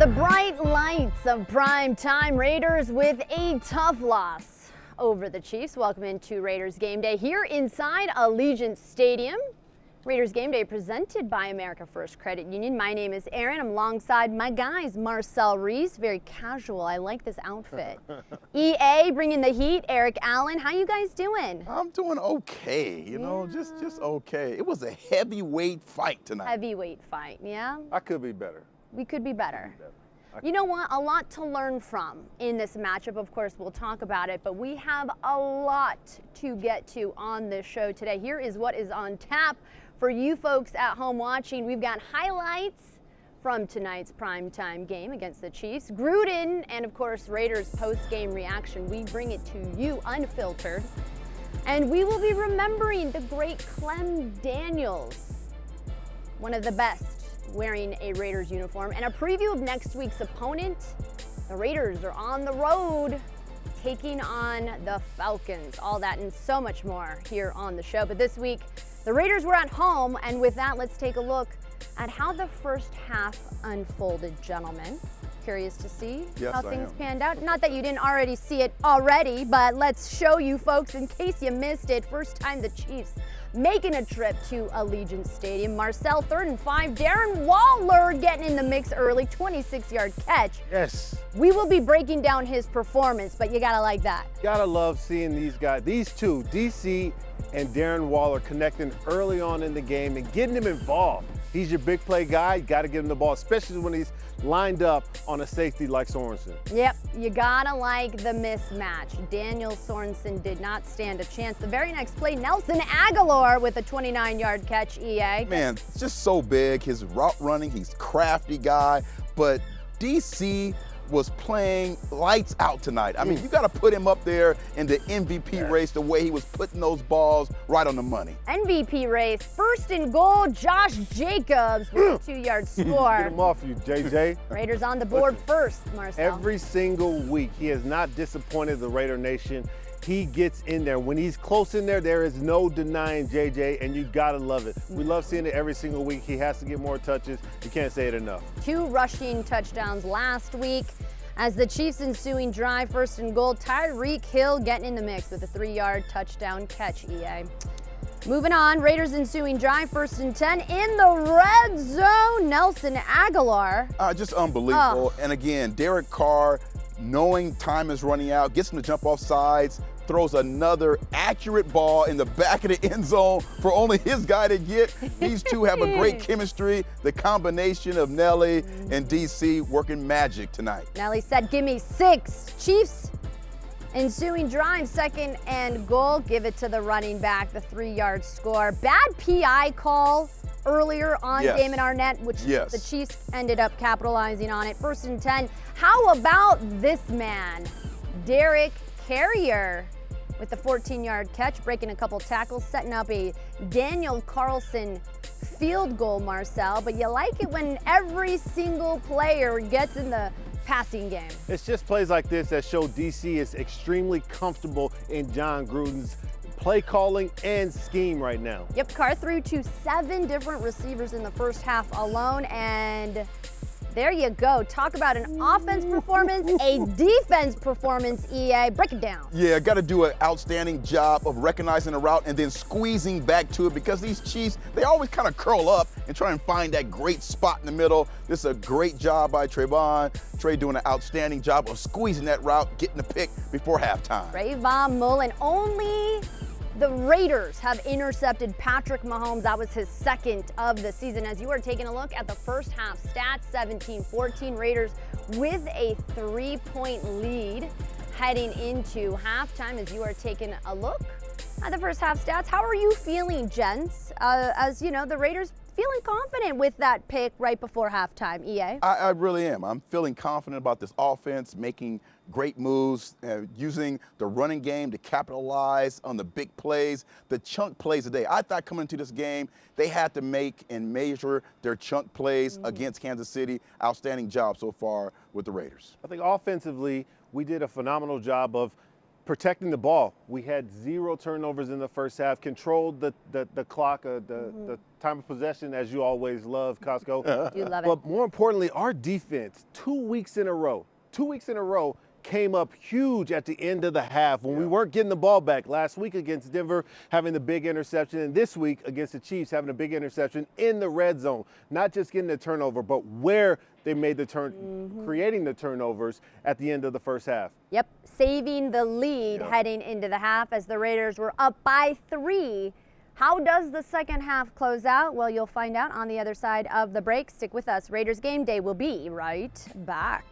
the bright lights of prime time, Raiders with a tough loss over the Chiefs. Welcome into Raiders Game Day here inside Allegiant Stadium. Raiders Game Day presented by America First Credit Union. My name is Erin. I'm alongside my guys, Marcel, Reece. Very casual. I like this outfit. EA bringing the heat. Eric Allen. How you guys doing? I'm doing okay. You know, just okay. It was a heavyweight fight tonight. Heavyweight fight, yeah? I could be better. We could be better. You know what? A lot to learn from in this matchup. Of course, we'll talk about it, but we have a lot to get to on this show today. Here is what is on tap for you folks at home watching. We've got highlights from tonight's primetime game against the Chiefs, Gruden, and of course, Raiders post-game reaction. We bring it to you unfiltered. And we will be remembering the great Clem Daniels, one of the best wearing a Raiders uniform, and a preview of next week's opponent. The Raiders are on the road taking on the Falcons. All that and so much more here on the show. But this week, the Raiders were at home, and with that, let's take a look at how the first half unfolded, gentlemen. Curious to see how things panned out. Not that you didn't already see it already, but let's show you folks in case you missed it. First time the Chiefs making a trip to Allegiant Stadium. Marcel, 3rd and 5. Darren Waller getting in the mix early, 26-yard catch. Yes. We will be breaking down his performance, but you gotta like that. Gotta love seeing these guys, these two, DC and Darren Waller, connecting early on in the game and getting him involved. He's your big play guy. You got to get him the ball, especially when he's lined up on a safety like Sorensen. Yep, you gotta like the mismatch. Daniel Sorensen did not stand a chance. The very next play, Nelson Aguilar with a 29-yard catch, EA. Man, it's just so big. His route running, he's a crafty guy, but DC was playing lights out tonight. I mean, you got to put him up there in the MVP race, the way he was putting those balls right on the money. MVP race, 1st and goal, Josh Jacobs with a 2-yard score. Get him off you, JJ. Raiders on the board first, Marcel. Every single week, he has not disappointed the Raider Nation. He gets in there. When he's close in there, there is no denying JJ, and you gotta love it. We love seeing it every single week. He has to get more touches. You can't say it enough. 2 rushing touchdowns last week. As the Chiefs' ensuing drive, 1st and goal, Tyreek Hill getting in the mix with a 3-yard touchdown catch, EA. Moving on, Raiders' ensuing drive, 1st and 10 in the red zone, Nelson Aguilar. Just unbelievable. And again, Derek Carr, knowing time is running out, gets him to jump off sides, throws another accurate ball in the back of the end zone for only his guy to get. These two have a great chemistry. The combination of Nelly and DC working magic tonight. Nelly said, give me 6. Chiefs ensuing drive, 2nd and goal. Give it to the running back, the 3-yard score. Bad PI call earlier on Damon Arnett, which the Chiefs ended up capitalizing on it. 1st and 10. How about this man, Derek Carr, with the 14-yard catch, breaking a couple tackles, setting up a Daniel Carlson field goal, Marcel. But you like it when every single player gets in the passing game. It's just plays like this that show DC is extremely comfortable in John Gruden's play calling and scheme right now. Yep, Carr threw to 7 different receivers in the first half alone, and there you go. Talk about an offense performance, a defense performance, EA. Break it down. Yeah, got to do an outstanding job of recognizing the route and then squeezing back to it, because these Chiefs, they always kind of curl up and try and find that great spot in the middle. This is a great job by Trayvon. Trey doing an outstanding job of squeezing that route, getting the pick before halftime. Trayvon Mullen, only the Raiders have intercepted Patrick Mahomes. That was his 2nd of the season. As you are taking a look at the first half stats, 17-14, Raiders with a 3-point lead heading into halftime. As you are taking a look at the first half stats, how are you feeling, gents? As you know, the Raiders feeling confident with that pick right before halftime, EA? I really am. I'm feeling confident about this offense, making great moves, using the running game to capitalize on the big plays, the chunk plays today. I thought coming into this game, they had to make and measure their chunk plays against Kansas City. Outstanding job so far with the Raiders. I think offensively, we did a phenomenal job of protecting the ball. We had 0 turnovers in the first half, controlled the clock, the time of possession, as you always love, Costco. Do love it. But more importantly, our defense, 2 weeks in a row, came up huge at the end of the half when we weren't getting the ball back. Last week against Denver, having the big interception, and this week against the Chiefs, having a big interception in the red zone. Not just getting the turnover, but where they made the turn, creating the turnovers at the end of the first half. Yep, saving the lead heading into the half as the Raiders were up by 3. How does the second half close out? Well, you'll find out on the other side of the break. Stick with us. Raiders Game Day will be right back.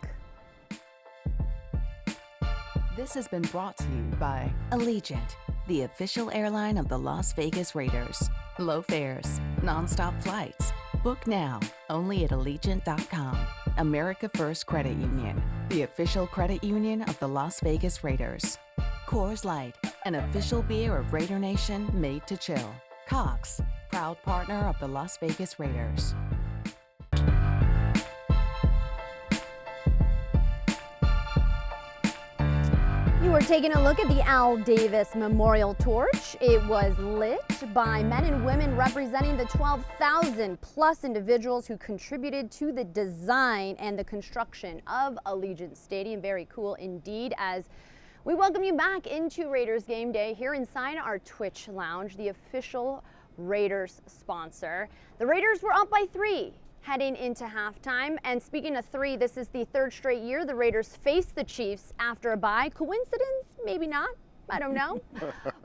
This has been brought to you by Allegiant, the official airline of the Las Vegas Raiders. Low fares, nonstop flights. Book now, only at Allegiant.com. America First Credit Union, the official credit union of the Las Vegas Raiders. Coors Light, an official beer of Raider Nation made to chill. Cox, proud partner of the Las Vegas Raiders. You are taking a look at the Al Davis Memorial Torch. It was lit by men and women representing the 12,000 plus individuals who contributed to the design and the construction of Allegiant Stadium. Very cool indeed, as we welcome you back into Raiders Game Day here inside our Twitch Lounge, the official Raiders sponsor. The Raiders were up by 3 heading into halftime. And speaking of 3, this is the 3rd straight year the Raiders faced the Chiefs after a bye. Coincidence? Maybe not. I don't know.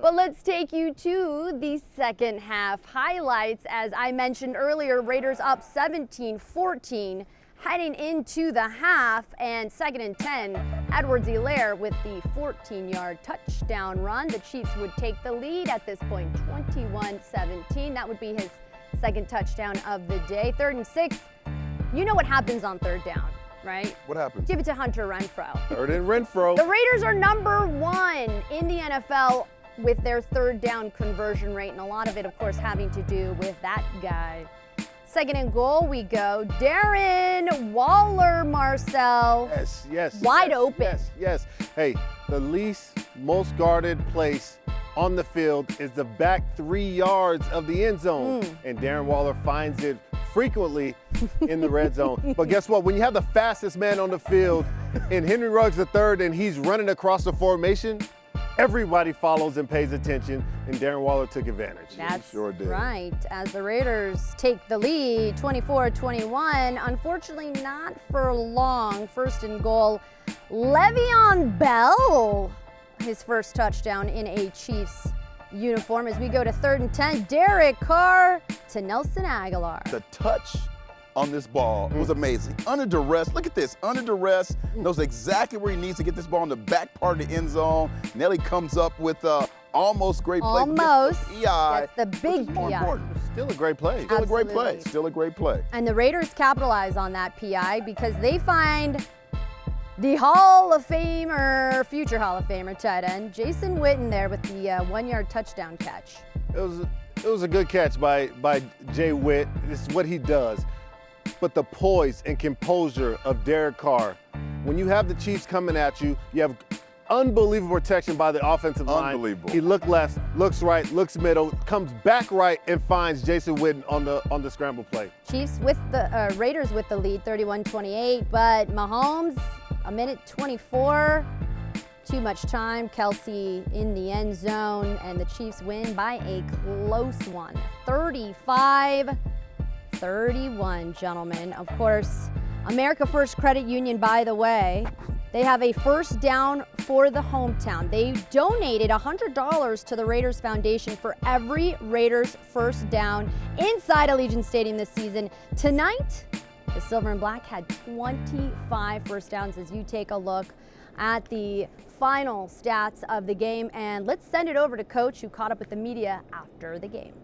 But let's take you to the second half highlights. As I mentioned earlier, Raiders up 17-14 heading into the half, and 2nd and 10, Edwards-Helaire with the 14-yard touchdown run. The Chiefs would take the lead at this point, 21-17. That would be his 2nd touchdown of the day. 3rd and 6, you know what happens on 3rd down, right? What happens? Give it to Hunter Renfrow. 3rd and Renfrow. The Raiders are number 1 in the NFL with their 3rd down conversion rate, and a lot of it, of course, having to do with that guy. 2nd and goal we go. Darren Waller, Marcel. Yes. Wide open. Yes. Hey, the least most guarded place on the field is the back 3 yards of the end zone. And Darren Waller finds it frequently in the red zone. But guess what? When you have the fastest man on the field in Henry Ruggs III and he's running across the formation, everybody follows and pays attention, and Darren Waller took advantage. That's sure did. right. As the Raiders take the lead, 24-21, unfortunately not for long. 1st and goal, Le'Veon Bell, his first touchdown in a Chiefs uniform. As we go to 3rd and 10, Derek Carr to Nelson Aguilar. The touch on this ball was amazing. Under duress, look at this, under duress, knows exactly where he needs to get this ball in the back part of the end zone. Nelly comes up with almost great play. Almost. PI, That's the big more PI. important. Still a great play. Still a great play. Absolutely. Still a great play. And the Raiders capitalize on that PI because they find the Hall of Famer, future Hall of Famer tight end, Jason Witten there with the 1-yard touchdown catch. It was a good catch by Jay Witt. This is what he does. But the poise and composure of Derek Carr, when you have the Chiefs coming at you, you have unbelievable protection by the offensive line. Unbelievable. He looked left, looks right, looks middle, comes back right, and finds Jason Witten on the scramble play. Chiefs with the Raiders with the lead, 31-28, but Mahomes, a minute 24, too much time. Kelsey in the end zone, and the Chiefs win by a close one, 35-31, gentlemen. Of course, America First Credit Union, by the way, they have a first down for the hometown. They donated $100 to the Raiders Foundation for every Raiders first down inside Allegiant Stadium this season. Tonight, the Silver and Black had 25 first downs. As you take a look at the final stats of the game, and let's send it over to Coach, who caught up with the media after the game.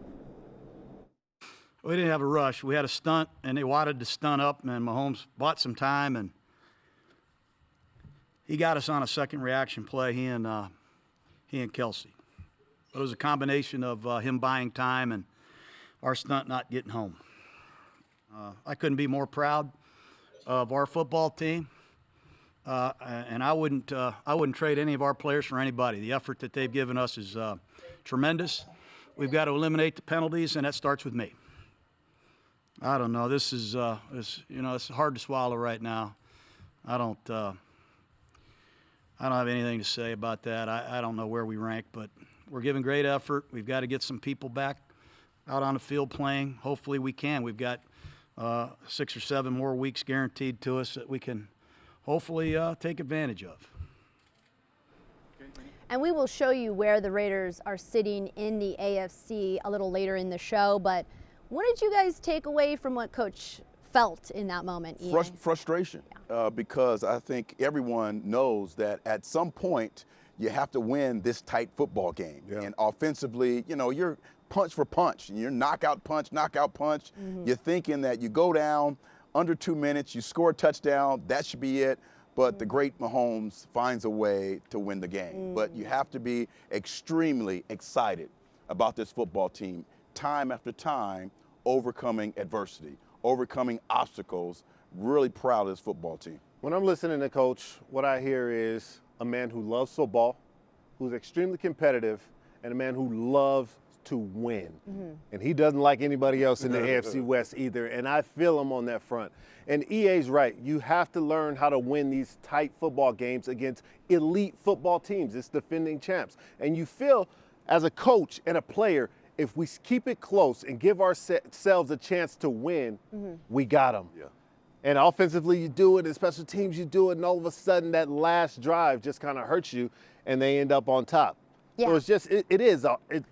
We didn't have a rush. We had a stunt, and they wadded the stunt up, and Mahomes bought some time, and he got us on a second reaction play, he and Kelsey. But it was a combination of him buying time and our stunt not getting home. I couldn't be more proud of our football team, and I wouldn't trade any of our players for anybody. The effort that they've given us is tremendous. We've got to eliminate the penalties, and that starts with me. I don't know. This is, it's hard to swallow right now. I don't have anything to say about that. I don't know where we rank, but we're giving great effort. We've got to get some people back out on the field playing. Hopefully we can. We've got 6 or 7 more weeks guaranteed to us that we can hopefully take advantage of. And we will show you where the Raiders are sitting in the AFC a little later in the show. But what did you guys take away from what Coach felt in that moment, Ian? Frustration, because I think everyone knows that at some point you have to win this tight football game. Yeah. And offensively, you're punch for punch. You're knockout punch. Mm-hmm. You're thinking that you go down under 2 minutes, you score a touchdown, that should be it. But the great Mahomes finds a way to win the game. But you have to be extremely excited about this football team, time after time, overcoming adversity, overcoming obstacles. Really proud of this football team. When I'm listening to Coach, what I hear is a man who loves football, who's extremely competitive, and a man who loves to win. Mm-hmm. And he doesn't like anybody else in the AFC West either, and I feel him on that front. And EA's right. You have to learn how to win these tight football games against elite football teams. It's defending champs. And you feel, as a coach and a player, if we keep it close and give ourselves a chance to win, we got them. Yeah. And offensively, you do it, and special teams, you do it, and all of a sudden that last drive just kind of hurts you, and they end up on top. Yeah. So it's just,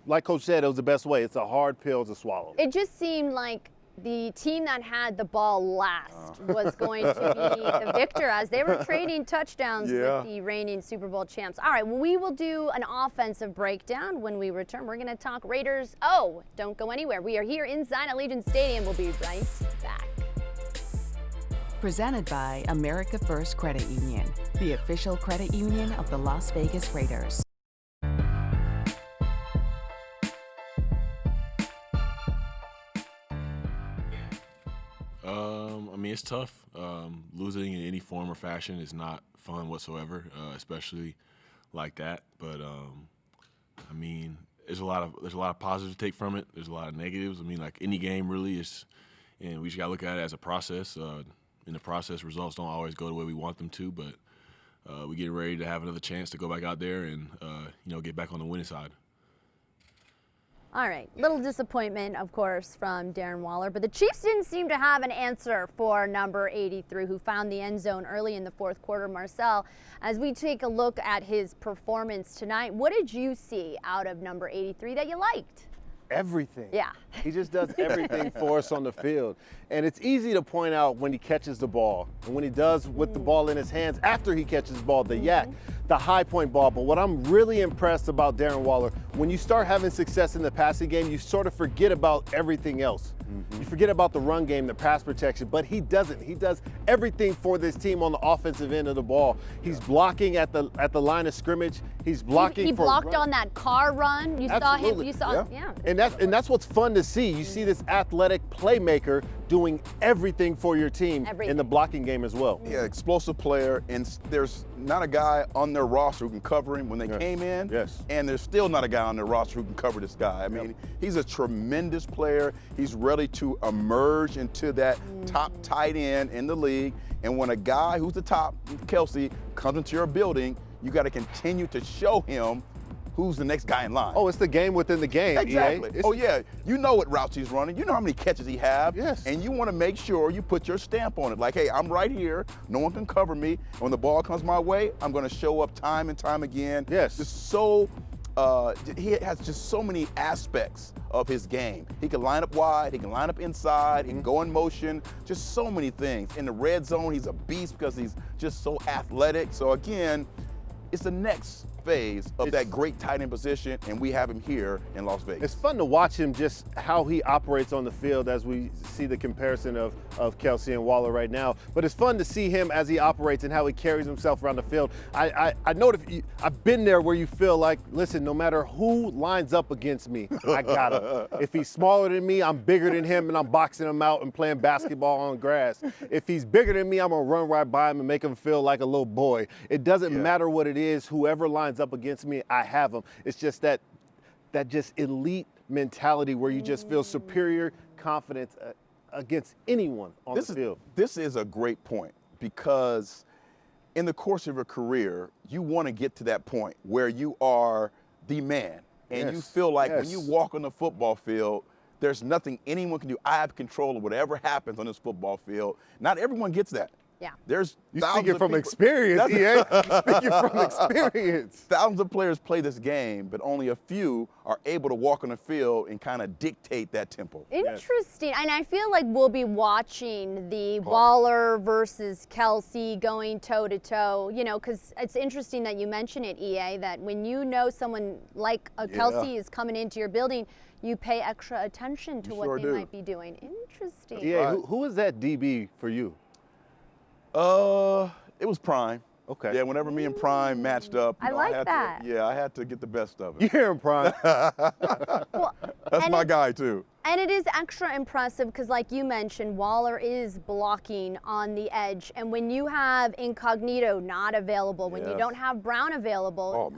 like Coach said, it was the best way. It's a hard pill to swallow. It just seemed like the team that had the ball last was going to be the victor, as they were trading touchdowns with the reigning Super Bowl champs. All right, well, we will do an offensive breakdown when we return. We're going to talk Raiders. Oh, don't go anywhere. We are here inside Allegiant Stadium. We'll be right back. Presented by America First Credit Union, the official credit union of the Las Vegas Raiders. It's tough. Losing in any form or fashion is not fun whatsoever, especially like that. But there's a lot of positives to take from it. There's a lot of negatives. Like any game really is, and we just gotta look at it as a process. In the process, results don't always go the way we want them to, but we're getting ready to have another chance to go back out there and get back on the winning side. All right, little disappointment, of course, from Darren Waller, but the Chiefs didn't seem to have an answer for number 83, who found the end zone early in the fourth quarter. Marcel, as we take a look at his performance tonight, what did you see out of number 83 that you liked? Everything. Yeah. He just does everything for us on the field. And it's easy to point out when he catches the ball and when he does with the ball in his hands after he catches the ball, the yak, the high point ball. But what I'm really impressed about Darren Waller, when you start having success in the passing game, you sort of forget about everything else. You forget about the run game, the pass protection, but he doesn't. He does everything for this team on the offensive end of the ball. He's blocking at the line of scrimmage. He's blocking. He blocked on that Carr run. You saw him. You saw, yeah. And that's what's fun to see. You see this athletic playmaker doing everything for your team in the blocking game as well. Yeah, explosive player, and there's not a guy on their roster who can cover him when they came in. Yes. And there's still not a guy on their roster who can cover this guy. He's a tremendous player. He's ready to emerge into that top tight end in the league. And when a guy who's the top, Kelsey, comes into your building, you got to continue to show him who's the next guy in line. Oh, it's the game within the game. Exactly. Oh, yeah. You know what routes he's running. You know how many catches he has. Yes. And you want to make sure you put your stamp on it. Like, hey, I'm right here. No one can cover me. And when the ball comes my way, I'm going to show up time and time again. Yes. Just he has just so many aspects of his game. He can line up wide. He can line up inside. He can go in motion. Just so many things. In the red zone, he's a beast because he's just so athletic. So, again, it's the next phase of that great tight end position, and we have him here in Las Vegas. It's fun to watch him, just how he operates on the field as we see the comparison of Kelsey and Waller right now. But it's fun to see him as he operates and how he carries himself around the field. I know I've been there where you feel like, listen, no matter who lines up against me, I got him. If he's smaller than me, I'm bigger than him, and I'm boxing him out and playing basketball on grass. If he's bigger than me, I'm going to run right by him and make him feel like a little boy. It doesn't matter what it is. Whoever lines up against me, I have them. It's just that just elite mentality where you just feel superior confidence against anyone on the field. This is a great point because in the course of your career, you want to get to that point where you are the man and you feel like when you walk on the football field, there's nothing anyone can do. I have control of whatever happens on this football field. Not everyone gets that. Yeah. There's you speaking from experience, EA. You speaking from experience. Thousands of players play this game, but only a few are able to walk on the field and kind of dictate that tempo. Interesting. And I feel like we'll be watching the Waller versus Kelsey going toe-to-toe, you know, because it's interesting that you mention it, EA, that when you know someone like a Kelsey is coming into your building, you pay extra attention to what they might be doing. Interesting. EA, who is that DB for you? It was Prime. Okay. Yeah, whenever me and Prime matched up, I like that. I had to get the best of it. You hear him, Prime? That's my guy too. And it is extra impressive because, like you mentioned, Waller is blocking on the edge. And when you have Incognito not available, when you don't have Brown available,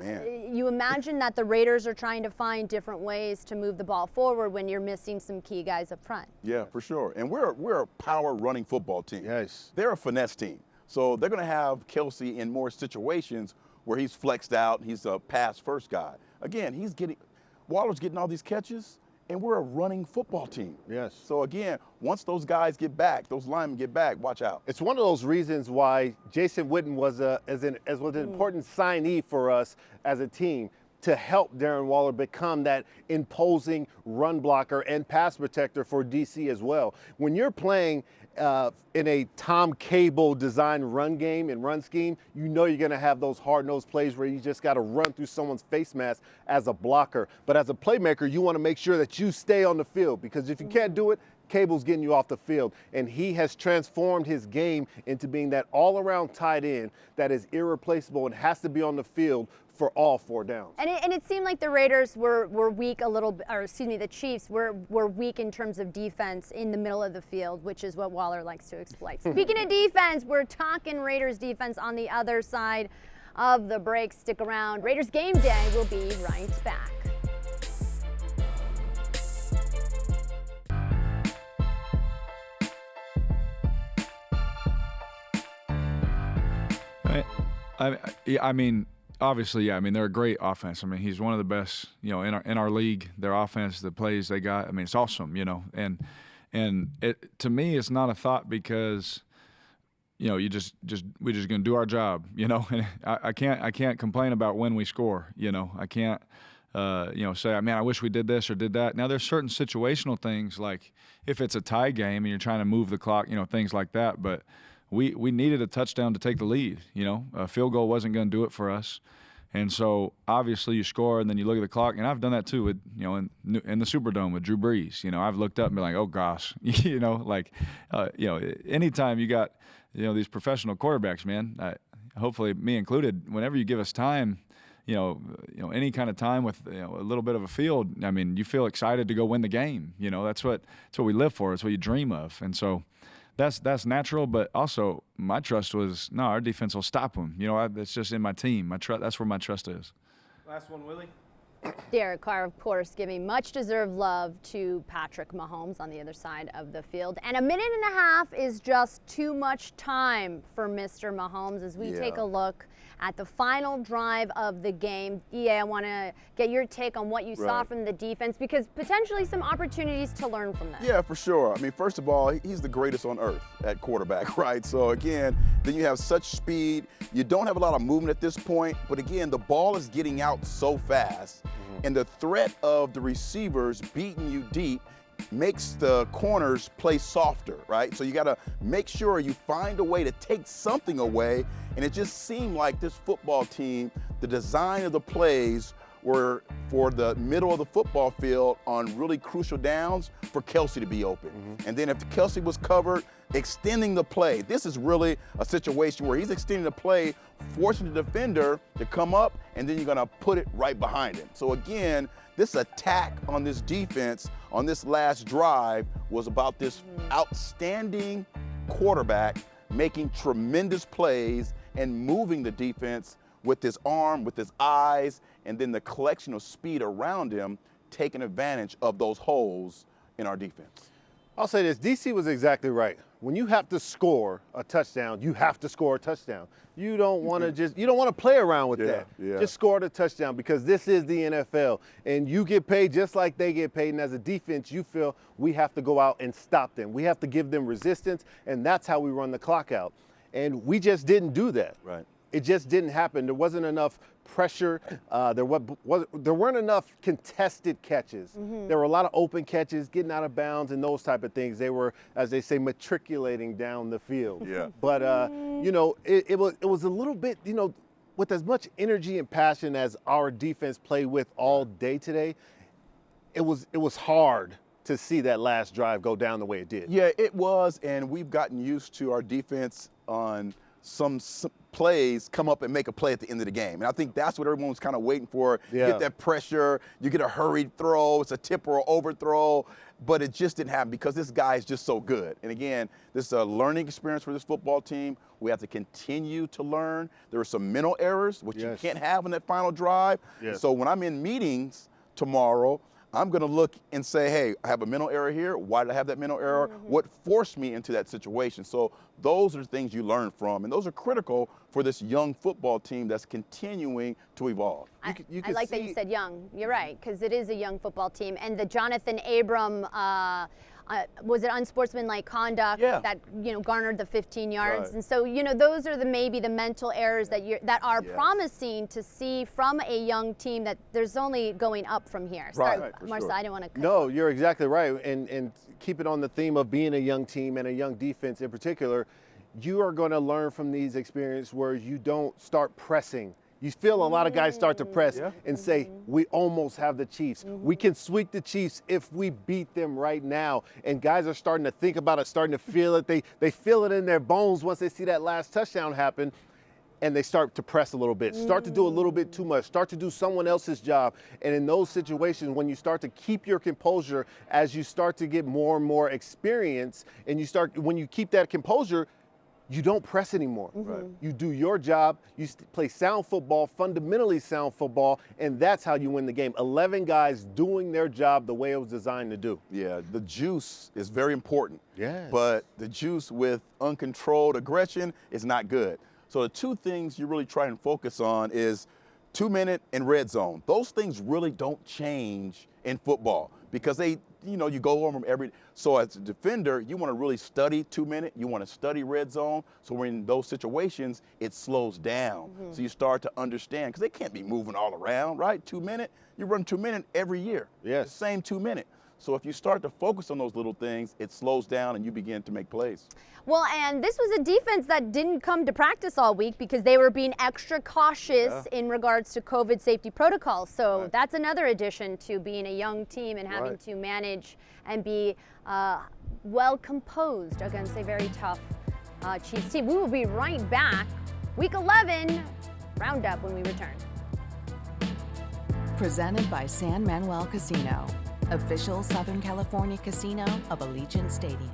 you imagine that the Raiders are trying to find different ways to move the ball forward when you're missing some key guys up front. Yeah, for sure. And we're a power running football team. Yes. They're a finesse team. So they're going to have Kelsey in more situations where he's flexed out. He's a pass first guy. Again, Waller's getting all these catches. And we're a running football team. Yes. So again, once those guys get back, those linemen get back, watch out. It's one of those reasons why Jason Witten was an important signee for us as a team to help Darren Waller become that imposing run blocker and pass protector for DC as well. When you're playing in a Tom Cable designed run game and run scheme, you know you're going to have those hard-nosed plays where you just got to run through someone's face mask as a blocker. But as a playmaker, you want to make sure that you stay on the field because if you can't do it, Cable's getting you off the field. And he has transformed his game into being that all-around tight end that is irreplaceable and has to be on the field for all 4 downs. And it seemed like the Raiders were weak a little, or excuse me, the Chiefs were weak in terms of defense in the middle of the field, which is what Waller likes to exploit. Speaking of defense, we're talking Raiders defense on the other side of the break. Stick around. Raiders Game Day will be right back. I mean, obviously, yeah. I mean, they're a great offense. I mean, he's one of the best, you know, in our league. Their offense, the plays they got. I mean, it's awesome, you know. And it to me, it's not a thought because, you know, we're just gonna do our job, you know. And I can't complain about when we score, you know. I can't, you know, say, man, I wish we did this or did that. Now, there's certain situational things like if it's a tie game and you're trying to move the clock, you know, things like that, but. We needed a touchdown to take the lead, you know. A field goal wasn't going to do it for us. And so, obviously, you score and then you look at the clock. And I've done that, too, with, you know, in the Superdome with Drew Brees. You know, I've looked up and been like, oh, gosh. You know, like, you know, anytime you got, you know, these professional quarterbacks, man, hopefully me included, whenever you give us time, you know, any kind of time with, you know, a little bit of a field, I mean, you feel excited to go win the game. You know, that's what we live for. It's what you dream of. And so, that's natural, but also my trust was, no, our defense will stop them. You know, it's just in my team. That's where my trust is. Last one, Willie. Derek Carr, of course, giving much deserved love to Patrick Mahomes on the other side of the field. And 1.5 minutes is just too much time for Mr. Mahomes as we take a look at the final drive of the game. EA, I want to get your take on what you saw from the defense because potentially some opportunities to learn from that. Yeah, for sure. I mean, first of all, he's the greatest on earth at quarterback, right? So again, then you have such speed. You don't have a lot of movement at this point, but again, the ball is getting out so fast. And the threat of the receivers beating you deep makes the corners play softer, right? So you got to make sure you find a way to take something away. And it just seemed like this football team, the design of the plays were for the middle of the football field on really crucial downs for Kelsey to be open. And then if Kelsey was covered, extending the play. This is really a situation where he's extending the play, forcing the defender to come up, and then you're going to put it right behind him. So again, this attack on this defense on this last drive was about this outstanding quarterback making tremendous plays and moving the defense with his arm, with his eyes, and then the collection of speed around him taking advantage of those holes in our defense. I'll say this, DC was exactly right. When you have to score a touchdown, you have to score a touchdown. You don't want to play around with that. Yeah. Just score the touchdown because this is the NFL and you get paid just like they get paid. And as a defense, you feel we have to go out and stop them. We have to give them resistance, and that's how we run the clock out. And we just didn't do that. Right. It just didn't happen. There wasn't enough pressure. There weren't enough contested catches. There were a lot of open catches, getting out of bounds, and those type of things. They were, as they say, matriculating down the field. Yeah. But you know, it was a little bit, you know, with as much energy and passion as our defense played with all day today, it was hard to see that last drive go down the way it did. Yeah, it was, and we've gotten used to our defense on some plays come up and make a play at the end of the game. And I think that's what everyone was kind of waiting for. Yeah. You get that pressure, you get a hurried throw, it's a tip or an overthrow, but it just didn't happen because this guy is just so good. And again, this is a learning experience for this football team. We have to continue to learn. There are some mental errors, which you can't have in that final drive. Yes. So when I'm in meetings tomorrow, I'm going to look and say, hey, I have a mental error here. Why did I have that mental error? What forced me into that situation? So those are things you learn from, and those are critical for this young football team that's continuing to evolve. I like that you said young. You're right, because it is a young football team. And the Jonathan Abram, was it unsportsmanlike conduct that, you know, garnered the 15 yards? Right. And so, you know, those are maybe the mental errors that are promising to see from a young team that there's only going up from here. Right. Sorry, Marcel, I didn't want to. No, you're exactly right. And keep it on the theme of being a young team and a young defense in particular, you are going to learn from these experiences where you don't start pressing. You feel a lot of guys start to press and say, we almost have the Chiefs. We can sweep the Chiefs if we beat them right now. And guys are starting to think about it, starting to feel it. They feel it in their bones once they see that last touchdown happen. And they start to press a little bit, start to do a little bit too much, start to do someone else's job. And in those situations, when you start to keep your composure as you start to get more and more experience, and when you keep that composure, you don't press anymore. You do your job, you play sound football, fundamentally sound football, and that's how you win the game. 11 guys doing their job the way it was designed to do. Yeah, the juice is very important. Yeah. But the juice with uncontrolled aggression is not good. So the two things you really try and focus on is 2-minute and red zone. Those things really don't change in football because they, you know, you go over them every. So as a defender, you want to really study 2-minute. You want to study red zone. So when in those situations, it slows down. So you start to understand because they can't be moving all around, right? 2-minute, you run 2-minute every year. Yes. The same 2-minute. So if you start to focus on those little things, it slows down and you begin to make plays. Well, and this was a defense that didn't come to practice all week because they were being extra cautious in regards to COVID safety protocols. So that's another addition to being a young team and having to manage and be well composed against a very tough Chiefs team. We will be right back. Week 11 roundup when we return. Presented by San Manuel Casino, official Southern California casino of Allegiant Stadium.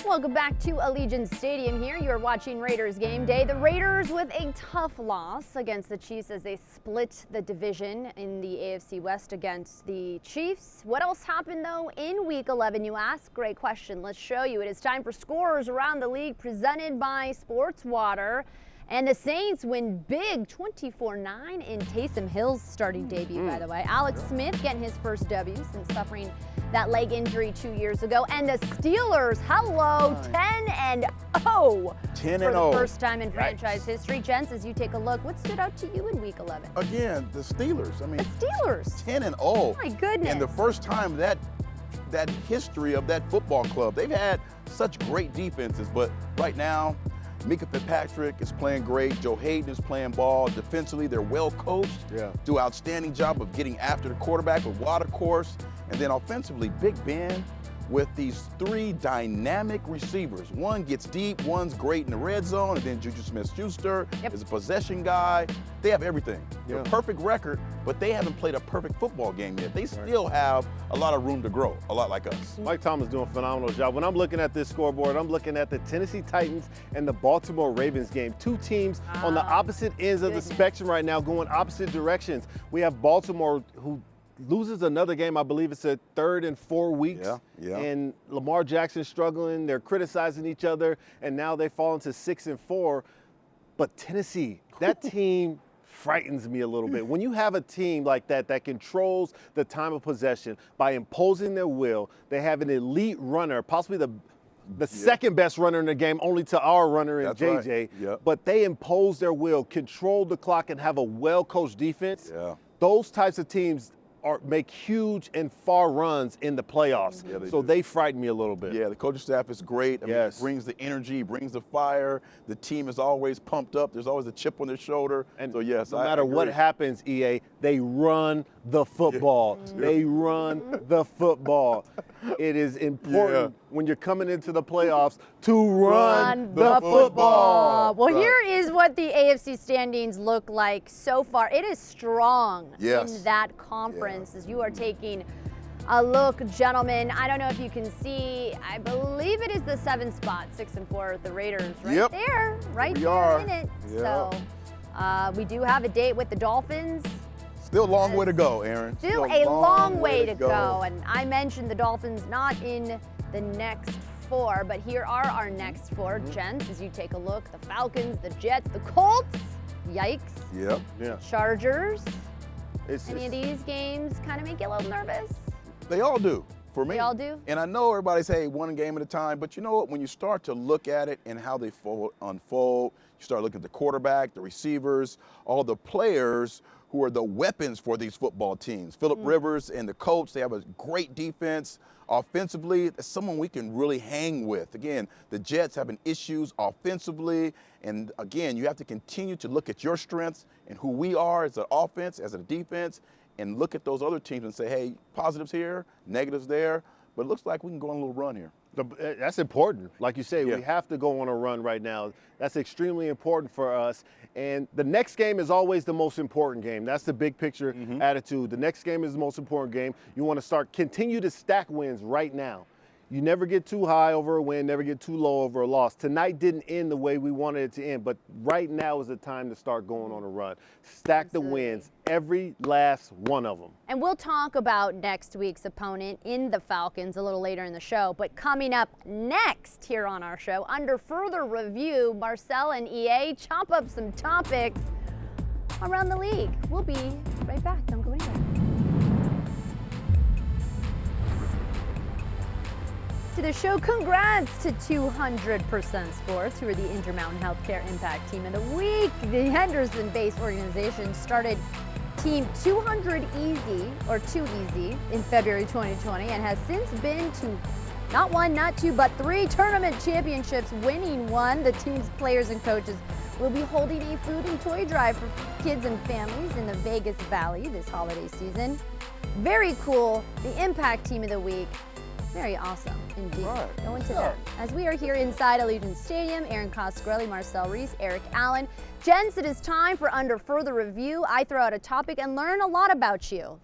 Welcome back to Allegiant Stadium here. You're watching Raiders Game Day. The Raiders with a tough loss against the Chiefs as they split the division in the AFC West against the Chiefs. What else happened, though, in Week 11, you ask? Great question. Let's show you. It is time for Scorers Around the League presented by Sports Water. And the Saints win big 24-9 in Taysom Hill's starting debut, by the way. Alex Smith getting his first W since suffering that leg injury 2 years ago. And the Steelers, hello, 10-0 for the first time in franchise history. Gents, as you take a look, what stood out to you in Week 11? Again, the Steelers. I mean, The Steelers. 10-0. My goodness. And the first time that history of that football club. They've had such great defenses, but right now, Mika Fitzpatrick is playing great. Joe Hayden is playing ball. Defensively, they're well coached. Do outstanding job of getting after the quarterback with water course. And then offensively, Big Ben, with these 3 dynamic receivers. One gets deep, one's great in the red zone, and then Juju Smith-Schuster is a possession guy. They have everything. They're a perfect record, but they haven't played a perfect football game yet. They still have a lot of room to grow, a lot like us. Mike Thomas doing a phenomenal job. When I'm looking at this scoreboard, I'm looking at the Tennessee Titans and the Baltimore Ravens game. 2 teams on the opposite ends of the spectrum right now, going opposite directions. We have Baltimore, who loses another game. I believe it's a 3rd in 4 weeks. And Lamar Jackson struggling. They're criticizing each other, and now they fall into 6 and 4. But Tennessee, that team frightens me a little bit. When you have a team like that that controls the time of possession by imposing their will, they have an elite runner, possibly the second best runner in the game, only to our runner in JJ. But they impose their will, control the clock, and have a well-coached defense. Those types of teams make huge and far runs in the playoffs. So they frighten me a little bit. Yeah, the coaching staff is great. I mean, it brings the energy, brings the fire. The team is always pumped up. There's always a chip on their shoulder. And so, yes, no matter what happens, EA, they run the football. They run the football. It is important when you're coming into the playoffs to run the football. Well, here is what the AFC standings look like so far. It is strong in that conference as you are taking a look, gentlemen. I don't know if you can see. I believe it is the 7th spot, 6 and 4. The Raiders, right there, in it. So we do have a date with the Dolphins. Still a long way to go, Erin. Still a long way to go. And I mentioned the Dolphins not in the next 4, but here are our next 4, gents, as you take a look. The Falcons, the Jets, the Colts. Yikes. Chargers. Any of these games kind of make you a little nervous? They all do. For me. They all do? And I know everybody's, hey, one game at a time, but you know what? When you start to look at it and how they unfold, you start looking at the quarterback, the receivers, all the players who are the weapons for these football teams. Phillip Rivers and the coach, they have a great defense. Offensively, that's someone we can really hang with. Again, the Jets having issues offensively. And again, you have to continue to look at your strengths and who we are as an offense, as a defense, and look at those other teams and say, hey, positives here, negatives there. But it looks like we can go on a little run here. That's important. Like you say, we have to go on a run right now. That's extremely important for us. And the next game is always the most important game. That's the big picture attitude. The next game is the most important game. You want to continue to stack wins right now. You never get too high over a win, never get too low over a loss. Tonight didn't end the way we wanted it to end, but right now is the time to start going on a run. Stack the wins, every last one of them. And we'll talk about next week's opponent in the Falcons a little later in the show, but coming up next here on our show, under further review, Marcel and EA chop up some topics around the league. We'll be right back. Don't go anywhere. To the show, congrats to 200% Sports, who are the Intermountain Healthcare Impact Team of the Week. The Henderson-based organization started Team 200 Easy, or 2 Easy, in February 2020 and has since been to not 1, not 2, but 3 tournament championships, winning one. The team's players and coaches will be holding a food and toy drive for kids and families in the Vegas Valley this holiday season. Very cool. The Impact Team of the Week. Very awesome indeed. Go into that. As we are here inside Allegiant Stadium, Erin Coscarelli, Marcel, Reece, Eric Allen. Gents, it is time for Under Further Review. I throw out a topic and learn a lot about you.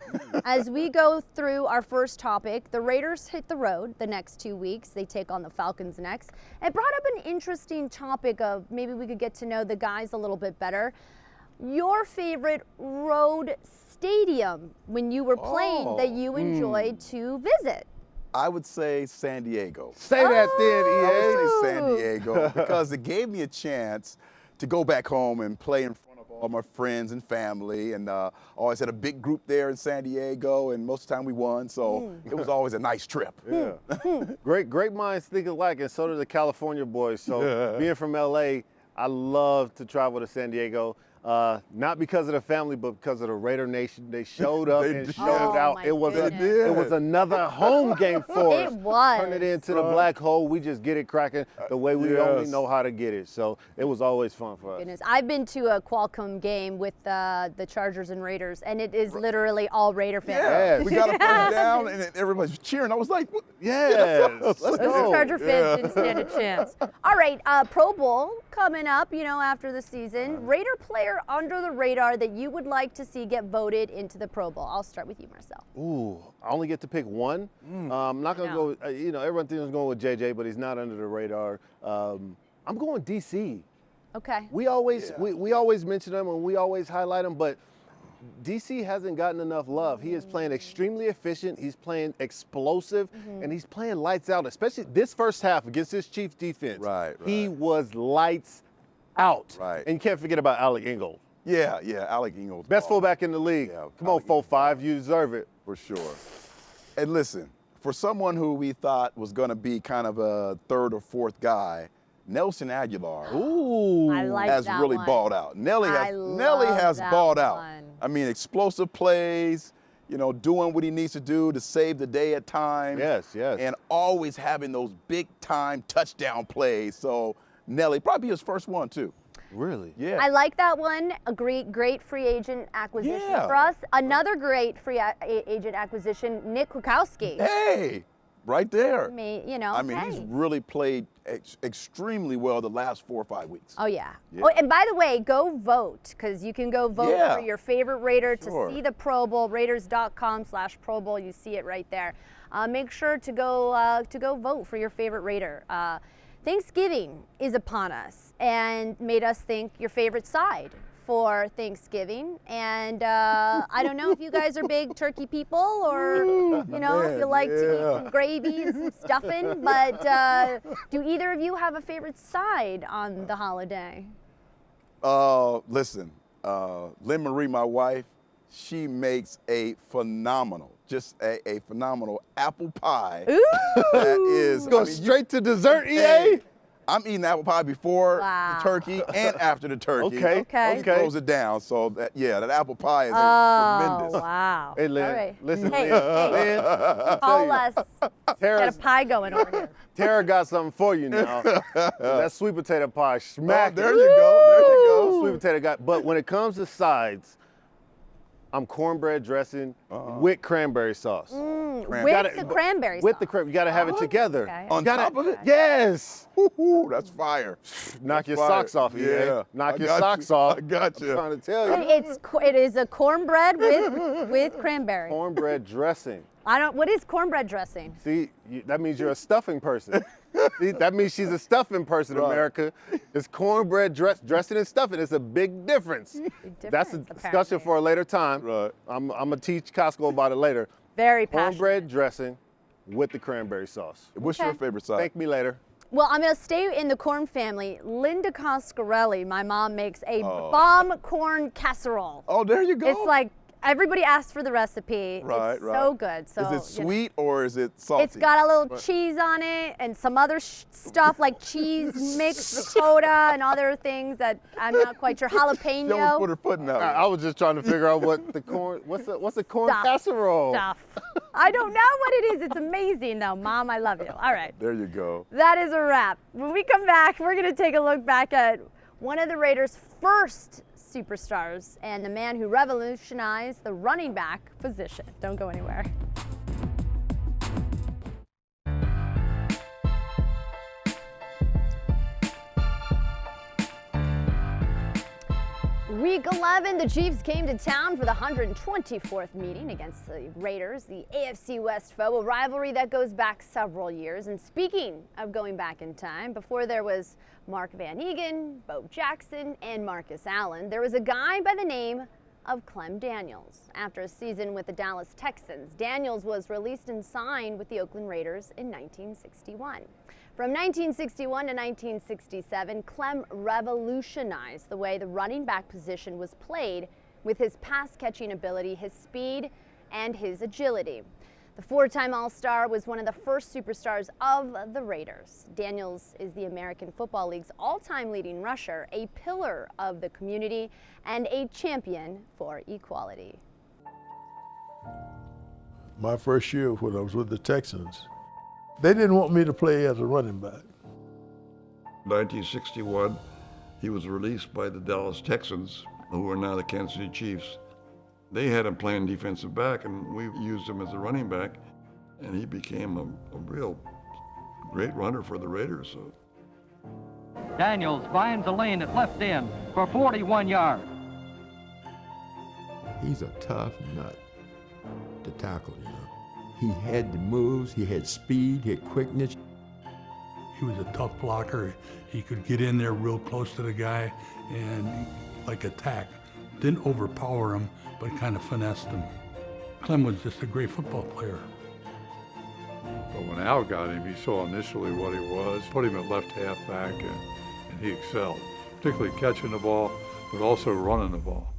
As we go through our first topic, the Raiders hit the road the next 2 weeks. They take on the Falcons next. It brought up an interesting topic of maybe we could get to know the guys a little bit better. Your favorite road stadium when you were playing that you enjoyed to visit? I would say San Diego. Say that then, EA. I would say San Diego because it gave me a chance to go back home and play in front of all my friends and family. And always had a big group there in San Diego, and most of the time we won. So it was always a nice trip. Great minds think alike, and so do the California boys. So being from LA, I love to travel to San Diego. Not because of the family, but because of the Raider Nation. They showed up They and did. showed out. my It was goodness. it was another home game for us. It was. Turn it into the black hole. We just get it cracking the way we only know how to get it. So it was always fun for us. Goodness, I've been to a Qualcomm game with the Chargers and Raiders, and it is literally all Raider fans. Yeah, Yes. we got to put it down, and everybody's cheering. I was like, what? Yes, let's Those go. Charger fans didn't stand a chance. All right, Pro Bowl coming up, after the season. Raider player under the radar that you would like to see get voted into the Pro Bowl. I'll start with you, Marcel. Ooh, I only get to pick one. I'm not going to go, everyone thinks I'm going with JJ, but he's not under the radar. I'm going DC. Okay. We always mention him and we always highlight him, but DC hasn't gotten enough love. He is playing extremely efficient. He's playing explosive, and he's playing lights out, especially this first half against this Chiefs defense. Right. He was lights out. Right. And you can't forget about Alec Ingold. Yeah, Alec Ingold. Best fullback in the league. Yeah, Come on, Alec 4-5, you deserve it. For sure. And listen, for someone who we thought was going to be kind of a third or fourth guy, Nelson Aguilar Ooh. I like has that really one. balled out. Nelly I has love balled that out. one. I mean, explosive plays, doing what he needs to do to save the day at times. Yes. And always having those big time touchdown plays. So Nelly, probably his first one too. Really? Yeah. I like that one. A great free agent acquisition Yeah. for us. Another great free agent acquisition, Nick Kwiatkowski. Hey, right there. Hey. He's really played extremely well the last 4 or 5 weeks. Oh, yeah. Yeah. Oh, and by the way, go vote, because you can go vote Yeah. for your favorite Raider Sure. to see the Pro Bowl, Raiders.com/Pro Bowl. You see it right there. Make sure to go vote for your favorite Raider. Thanksgiving is upon us and made us think your favorite side for Thanksgiving. And I don't know if you guys are big turkey people or, if you like to eat some gravy and some stuffing, but do either of you have a favorite side on the holiday? Listen, Lynn Marie, my wife, she makes a phenomenal apple pie. Ooh! That is Go straight to dessert, EA? I'm eating apple pie before Wow. the turkey and after the turkey. Okay. He throws it down. So that apple pie is tremendous. Wow. Hey, Lynn, All right. listen, Hey, Lynn, call us. Got Tara's, a pie going over here. Tara got something for you now. That sweet potato pie, smack there it. you go. Sweet potato guy. But when it comes to sides, I'm cornbread dressing with cranberry sauce. With Gotta- the cranberry With sauce. the cranberry, you gotta have it together. Okay. On Gotta- top of it? Yes. Ooh, that's fire. Knock your Fire. socks off, EA. Yeah. Knock I your got socks you. off. I got you. I'm trying to tell you. It is a cornbread with cranberry. Cornbread dressing. What is cornbread dressing? See, that means you're a stuffing person. See, that means she's a stuffing person, Right. America. It's cornbread dressing and stuffing. It's a big difference. That's a difference, discussion apparently. for a later time. Right. I'm going to teach Costco about it later. Very passionate. Cornbread dressing with the cranberry sauce. What's your favorite side? Thank me later. Well, I'm going to stay in the corn family. Linda Coscarelli, my mom, makes a bomb corn casserole. Oh, there you go. It's like everybody asks for the recipe. Right, it's right. so good. So Is it sweet or is it salty? It's got a little cheese on it and some other stuff like cheese mix, ricotta, and other things that I'm not quite sure. She always Jalapeno put her foot in that one. I was just trying to figure out what the corn, what's a corn Stuff. casserole? stuff. I don't know what it is. It's amazing though. Mom, I love you. All right. There you go. That is a wrap. When we come back, we're going to take a look back at one of the Raiders' first superstars and the man who revolutionized the running back position. Don't go anywhere. Week 11, the Chiefs came to town for the 124th meeting against the Raiders, the AFC West foe, a rivalry that goes back several years. And speaking of going back in time, before there was Mark Van Egan, Bo Jackson, and Marcus Allen, there was a guy by the name of Clem Daniels. After a season with the Dallas Texans, Daniels was released and signed with the Oakland Raiders in 1961. From 1961 to 1967, Clem revolutionized the way the running back position was played with his pass-catching ability, his speed, and his agility. The four-time All-Star was one of the first superstars of the Raiders. Daniels is the American Football League's all-time leading rusher, a pillar of the community, and a champion for equality. My first year when I was with the Texans, they didn't want me to play as a running back. 1961, he was released by the Dallas Texans, who are now the Kansas City Chiefs. They had him playing defensive back, and we used him as a running back, and he became a real great runner for the Raiders. So. Daniels finds a lane at left end for 41 yards. He's a tough nut to tackle, you know. He had the moves, he had speed, he had quickness. He was a tough blocker. He could get in there real close to the guy and like attack. Didn't overpower him, but kind of finessed him. Clem was just a great football player. But when Al got him, he saw initially what he was, put him at left halfback, and he excelled, particularly catching the ball, but also running the ball.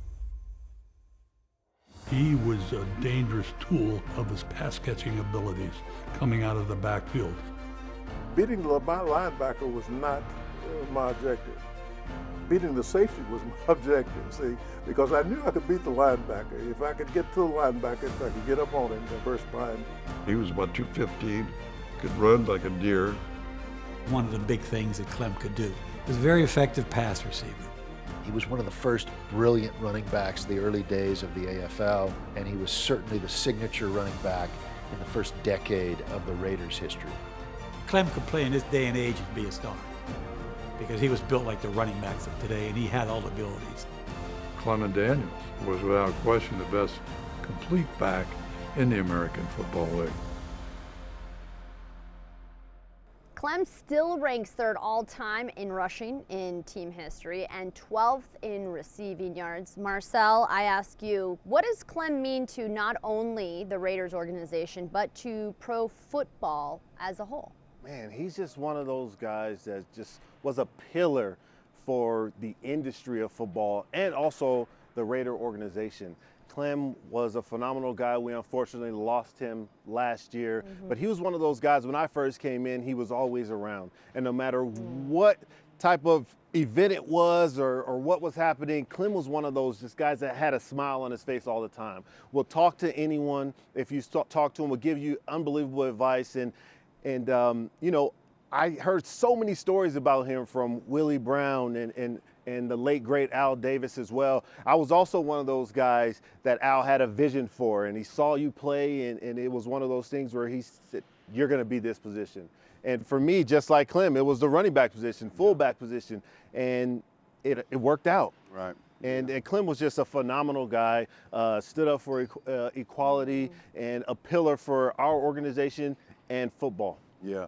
He was a dangerous tool of his pass-catching abilities coming out of the backfield. Beating my linebacker was not my objective. Beating the safety was my objective, see, because I knew I could beat the linebacker. If I could get to the linebacker, if I could get up on him and burst behind him. He was about 215, could run like a deer. One of the big things that Clem could do. He was a very effective pass receiver. He was one of the first brilliant running backs in the early days of the AFL, and he was certainly the signature running back in the first decade of the Raiders' history. Clem could play in this day and age and be a star because he was built like the running backs of today, and he had all the abilities. Clem Daniels was without question the best complete back in the American Football League. Clem still ranks third all-time in rushing in team history and 12th in receiving yards. Marcel, I ask you, what does Clem mean to not only the Raiders organization, but to pro football as a whole? Man, he's just one of those guys that just was a pillar for the industry of football and also the Raider organization. Clem was a phenomenal guy. We unfortunately lost him last year, but he was one of those guys, when I first came in, he was always around. And no matter what type of event it was or what was happening, Clem was one of those just guys that had a smile on his face all the time. Will talk to anyone. If you talk to him, will give you unbelievable advice. And you know, I heard so many stories about him from Willie Brown and the late, great Al Davis as well. I was also one of those guys that Al had a vision for, and he saw you play, and it was one of those things where he said, you're going to be this position. And for me, just like Clem, it was the running back position, fullback position, and it worked out. Right. And Clem was just a phenomenal guy, stood up for equality and a pillar for our organization and football. Yeah.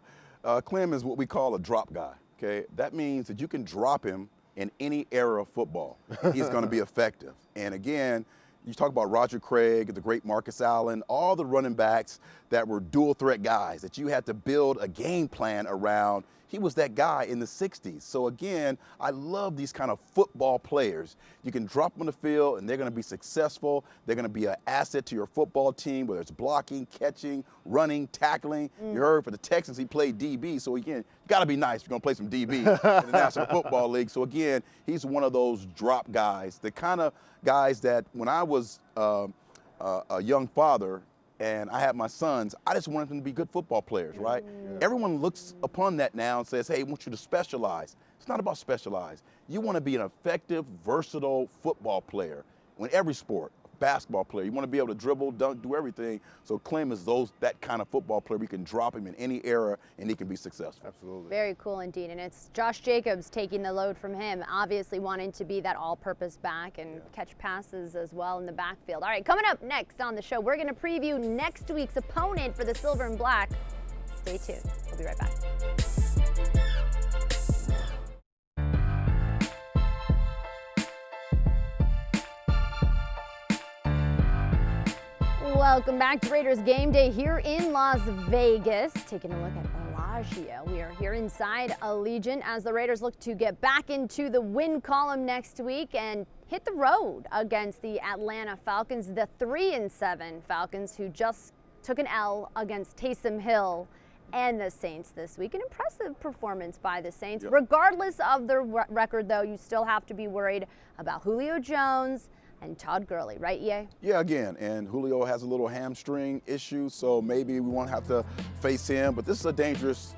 Clem is what we call a drop guy, okay? That means that you can drop him in any era of football. He's going to be effective. And again, you talk about Roger Craig, the great Marcus Allen, all the running backs that were dual threat guys that you had to build a game plan around. He was that guy in the 60s. So again, I love these kind of football players. You can drop them on the field and they're going to be successful. They're going to be an asset to your football team, whether it's blocking, catching, running, tackling. You heard for the Texans, he played DB. So again, you got to be nice if you're going to play some DB in the National Football League. So again, he's one of those drop guys, the kind of guys that when I was a young father, and I had my sons, I just wanted them to be good football players, right? Everyone looks upon that now and says, hey, I want you to specialize. It's not about specialize. You want to be an effective, versatile football player in every sport. Basketball player. You want to be able to dribble, dunk, do everything. So Clem is that kind of football player. We can drop him in any era and he can be successful. Absolutely. Very cool indeed. And it's Josh Jacobs taking the load from him, obviously wanting to be that all-purpose back and catch passes as well in the backfield. All right, coming up next on the show, we're going to preview next week's opponent for the Silver and Black. Stay tuned. We'll be right back. Welcome back to Raiders Game Day here in Las Vegas. Taking a look at Bellagio. We are here inside Allegiant as the Raiders look to get back into the win column next week and hit the road against the Atlanta Falcons, the 3-7 Falcons who just took an L against Taysom Hill and the Saints this week. An impressive performance by the Saints. Yep. Regardless of their record, though, you still have to be worried about Julio Jones and Todd Gurley, right, EA? Yeah, again, and Julio has a little hamstring issue, so maybe we won't have to face him. But this is a dangerous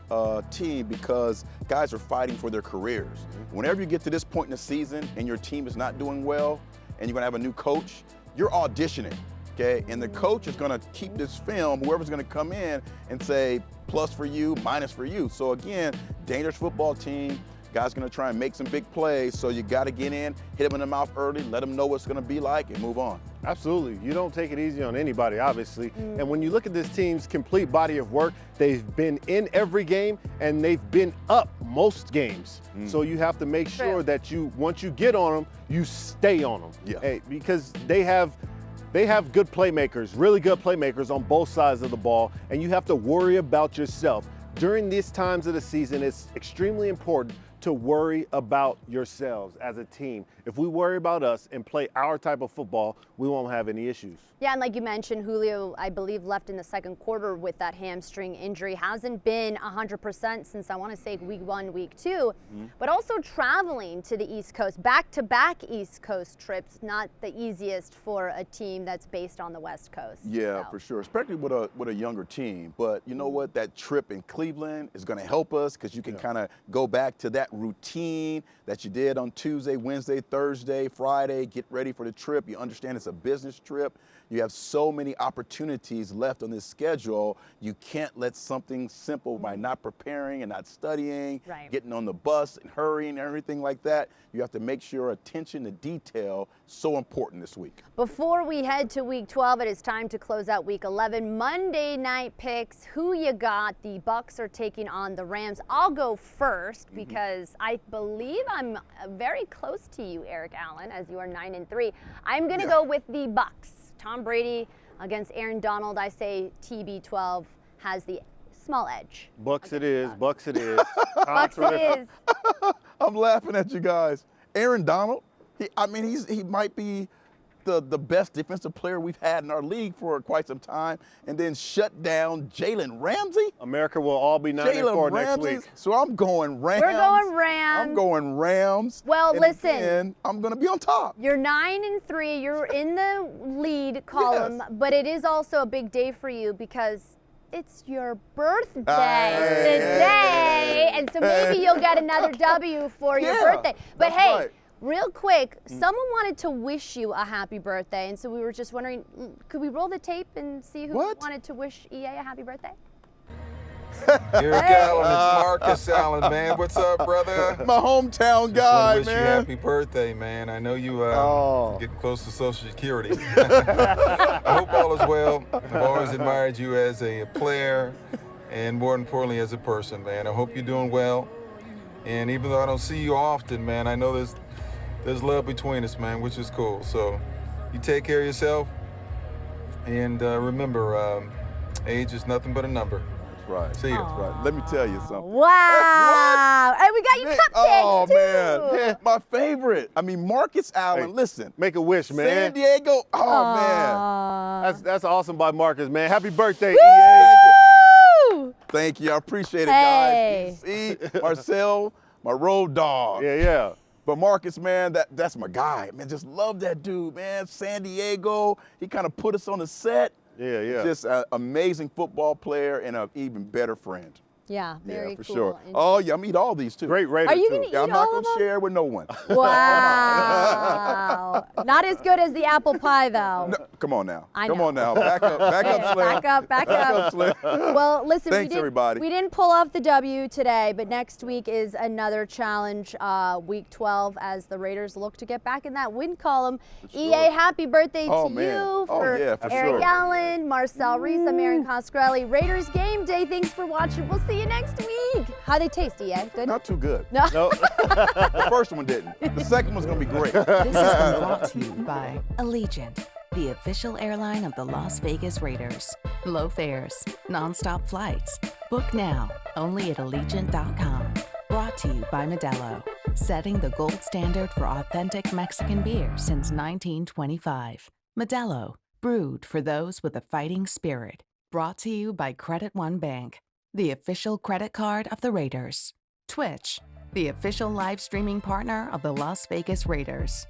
team because guys are fighting for their careers. Whenever you get to this point in the season and your team is not doing well and you're going to have a new coach, you're auditioning, okay? And the coach is going to keep this film, whoever's going to come in and say, plus for you, minus for you. So again, dangerous football team. Guys going to try and make some big plays, so you got to get in, hit them in the mouth early, let them know what it's going to be like, and move on. Absolutely. You don't take it easy on anybody, obviously. And when you look at this team's complete body of work, they've been in every game, and they've been up most games. So you have to make sure that once you get on them, you stay on them. Yeah. Because they have good playmakers, really good playmakers on both sides of the ball, and you have to worry about yourself. During these times of the season, it's extremely important to worry about yourselves as a team. If we worry about us and play our type of football, we won't have any issues. Yeah, and like you mentioned, Julio, I believe, left in the second quarter with that hamstring injury. Hasn't been 100% since, I want to say, week 1, week 2. But also traveling to the East Coast, back-to-back East Coast trips, not the easiest for a team that's based on the West Coast. Yeah, for sure, especially with a younger team. But you know what? That trip in Cleveland is going to help us because you can kind of go back to that routine that you did on Tuesday, Wednesday, Thursday, Friday, get ready for the trip. You understand it's a business trip. You have so many opportunities left on this schedule. You can't let something simple by not preparing and not studying, getting on the bus and hurrying and everything like that. You have to make sure attention to detail so important this week. Before we head to week 12, it is time to close out week 11. Monday night picks. Who you got? The Bucs are taking on the Rams. I'll go first because I believe I'm very close to you, Eric Allen, as you are 9-3. I'm going to go with the Bucs. Tom Brady against Aaron Donald. I say TB12 has the small edge. Bucs it is. Bucs it is. Bucs it is. I'm laughing at you guys. Aaron Donald, he might be the best defensive player we've had in our league for quite some time, and then shut down Jalen Ramsey. America will all be 9-4 next week. So I'm going Rams. We're going Rams. I'm going Rams. Well, and listen. Again, I'm going to be on top. You're 9-3. You're in the lead column, but it is also a big day for you because it's your birthday today, and so maybe you'll get another W for your birthday. But hey. Right. Real quick, someone wanted to wish you a happy birthday, and so we were just wondering, could we roll the tape and see who wanted to wish EA a happy birthday? Eric Allen, it's Marcus Allen, man. What's up, brother? My hometown guy, wish man. You happy birthday, man. I know you getting close to Social Security. I hope all is well. I've always admired you as a player and more importantly as a person, man. I hope you're doing well. And even though I don't see you often, man, I know there's love between us, man, which is cool. So you take care of yourself. And remember, age is nothing but a number. That's right. See you. That's right. Let me tell you something. Wow. And we got you cupcakes, too. Man. My favorite. Marcus Allen, listen. Make a wish, man. San Diego. Man. That's awesome by Marcus, man. Happy birthday, EA. Thank you. I appreciate it, guys. See, Marcel, my road dog. Yeah. But Marcus, man, that's my guy. Man, just love that dude, man. San Diego, he kind of put us on the set. Yeah. Just an amazing football player and an even better friend. Yeah, very for cool. sure. Oh, yeah, I'm eat all these too. Great Raider, Are you too. going to eat I'm not all going of to them? share with no one. Wow. Not as good as the apple pie, though. No, come on now. I Come know. on now. Back up, Slim. Back up. Slim. Well, listen, Thanks, everybody. We didn't pull off the W today, but next week is another challenge, week 12, as the Raiders look to get back in that win column. EA, happy birthday to you for Eric Allen, Marcel, Reece, I'm Erin Coscarelli. Raiders game day. Thanks for watching. We'll see you next week. How they taste, EA? Good? Not too good. No. The first one didn't. The second one's going to be great. This has been brought to you by Allegiant, the official airline of the Las Vegas Raiders. Low fares, nonstop flights. Book now, only at Allegiant.com. Brought to you by Modelo, setting the gold standard for authentic Mexican beer since 1925. Modelo, brewed for those with a fighting spirit. Brought to you by Credit One Bank, the official credit card of the Raiders. Twitch, the official live streaming partner of the Las Vegas Raiders.